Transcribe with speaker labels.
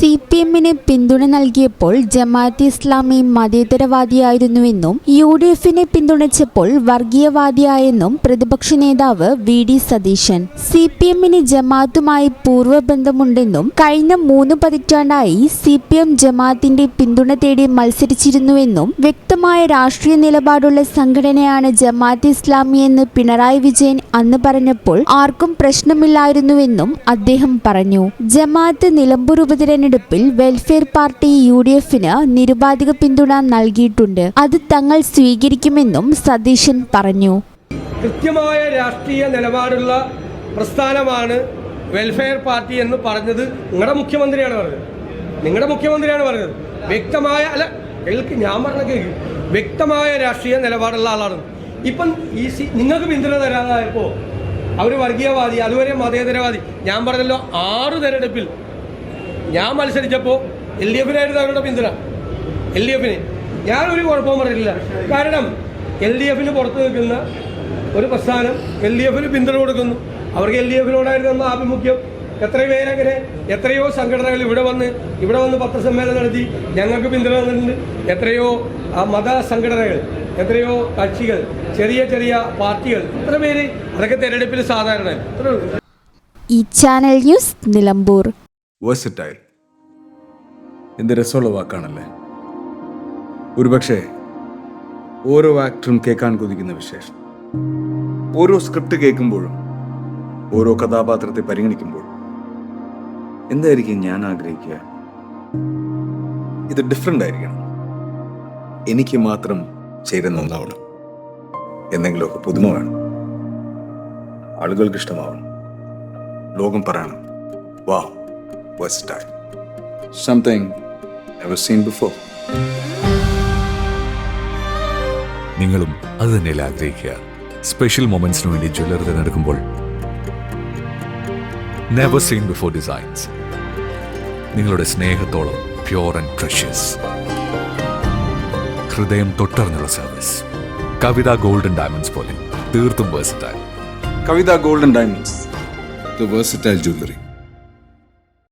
Speaker 1: CPM-ന് പിന്തുണ നൽകിയപ്പോൾ ജമാഅത്തെ ഇസ്ലാമി മതേതരവാദിയായിരുന്നുവെന്നും UDF-നെ പിന്തുണച്ചപ്പോൾ വർഗീയവാദിയായെന്നും പ്രതിപക്ഷ നേതാവ് VD സതീശൻ. CPM-ന് ജമാഅത്തുമായി പൂർവ്വബന്ധമുണ്ടെന്നും കഴിഞ്ഞ 3 പതിറ്റാണ്ടായി CPM ജമാഅത്തിന്റെ പിന്തുണ തേടി മത്സരിച്ചിരുന്നുവെന്നും വ്യക്തമായ രാഷ്ട്രീയ നിലപാടുള്ള സംഘടനയാണ് ജമാഅത്തെ ഇസ്ലാമി എന്ന് പിണറായി വിജയൻ അന്ന് പറഞ്ഞപ്പോൾ ആർക്കും പ്രശ്നമില്ലായിരുന്നുവെന്നും അദ്ദേഹം പറഞ്ഞു. ജമാഅത്ത് നിലമ്പൂർ ഉപതെരഞ്ഞെടുപ്പിൽ വെൽഫെയർ പാർട്ടി UDF-ന് നിരുപാധിക പിന്തുണ നൽകിയിട്ടുണ്ട്. അത് തങ്ങൾ സ്വീകരിക്കുമെന്നും സതീശൻ പറഞ്ഞു.
Speaker 2: കൃത്യമായ രാഷ്ട്രീയ നിലപാടുള്ള പ്രസ്ഥാനമാണ് വെൽഫെയർ പാർട്ടി എന്ന് പറഞ്ഞത് നിങ്ങളുടെ മുഖ്യമന്ത്രിയാണ് പറഞ്ഞത്. വ്യക്തമായ ഞാൻ പറഞ്ഞ കേൾക്കും, വ്യക്തമായ രാഷ്ട്രീയ നിലപാടുള്ള ആളാണ്. ഇപ്പം നിങ്ങൾക്ക് പിന്തുണ തരാതായപ്പോൾ അവർ വർഗീയവാദി, അതുവരെ മതേതരവാദി. ഞാൻ പറഞ്ഞല്ലോ 6 തെരഞ്ഞെടുപ്പിൽ ഞാൻ മത്സരിച്ചപ്പോൾ LDF-നായിരുന്നു അവരുടെ പിന്തുണ. LDF-ന് ഞാനൊരു കുഴപ്പവും പറഞ്ഞിട്ടില്ല. കാരണം LDF-ന് പുറത്ത് നിൽക്കുന്ന ഒരു പ്രസ്ഥാനം LDF-ന് പിന്തുണ കൊടുക്കുന്നു. അവർക്ക് LDF-നോടായിരുന്നു ആഭിമുഖ്യം. എത്രയോ സംഘടനകൾ ഇവിടെ വന്ന് പത്രസമ്മേളനം നടത്തി ഞങ്ങൾക്ക് പിന്തുണ തന്നിട്ടുണ്ട്. എത്രയോ മത സംഘടനകൾ, എത്രയോ കക്ഷികൾ, ചെറിയ പാർട്ടികൾ, എത്ര പേര്, അതൊക്കെ തെരഞ്ഞെടുപ്പിൽ സാധാരണ.
Speaker 1: ഈ ചാനൽ ന്യൂസ് നിലമ്പൂർ.
Speaker 3: വേഴ്സറ്റൈൽ എന്ത് രസമുള്ള വാക്കാണല്ലേ. ഒരുപക്ഷെ ഓരോ ആക്ടറും കേൾക്കാൻ കൊതിക്കുന്ന വിശേഷം. ഓരോ സ്ക്രിപ്റ്റ് കേൾക്കുമ്പോഴും ഓരോ കഥാപാത്രത്തെ പരിഗണിക്കുമ്പോഴും എന്തായിരിക്കും ഞാൻ ആഗ്രഹിക്കുക? ഇത് ഡിഫറെൻ്റ് ആയിരിക്കണം, എനിക്ക് മാത്രം ചേരുന്ന ഒന്നാവണം, എന്തെങ്കിലുമൊക്കെ പുതുമ വേണം, ആളുകൾക്ക് ഇഷ്ടമാവണം, ലോകം പറയണം, വാ versatile, something never seen before.
Speaker 4: നിങ്ങളും അത് തന്നെയല്ലേ ആഗ്രഹിക്കുക? സ്പെഷ്യൽ മൊമെന്റ്സിന് വേണ്ടി ജ്വല്ലറി തിരഞ്ഞെടുക്കുമ്പോൾ നെവർ സീൻ ബിഫോർ ഡിസൈൻസ്, നിങ്ങളുടെ സ്നേഹത്തോളം പ്യോർ ആൻഡ് പ്രഷ്യസ്, ഹൃദയം തൊട്ടറിഞ്ഞുള്ള സർവീസ്. കവിത ഗോൾഡൻ ഡയമണ്ട്സ് പോലെ തീർത്തും versatile.
Speaker 3: Kavitha golden diamonds, the versatile jewellery.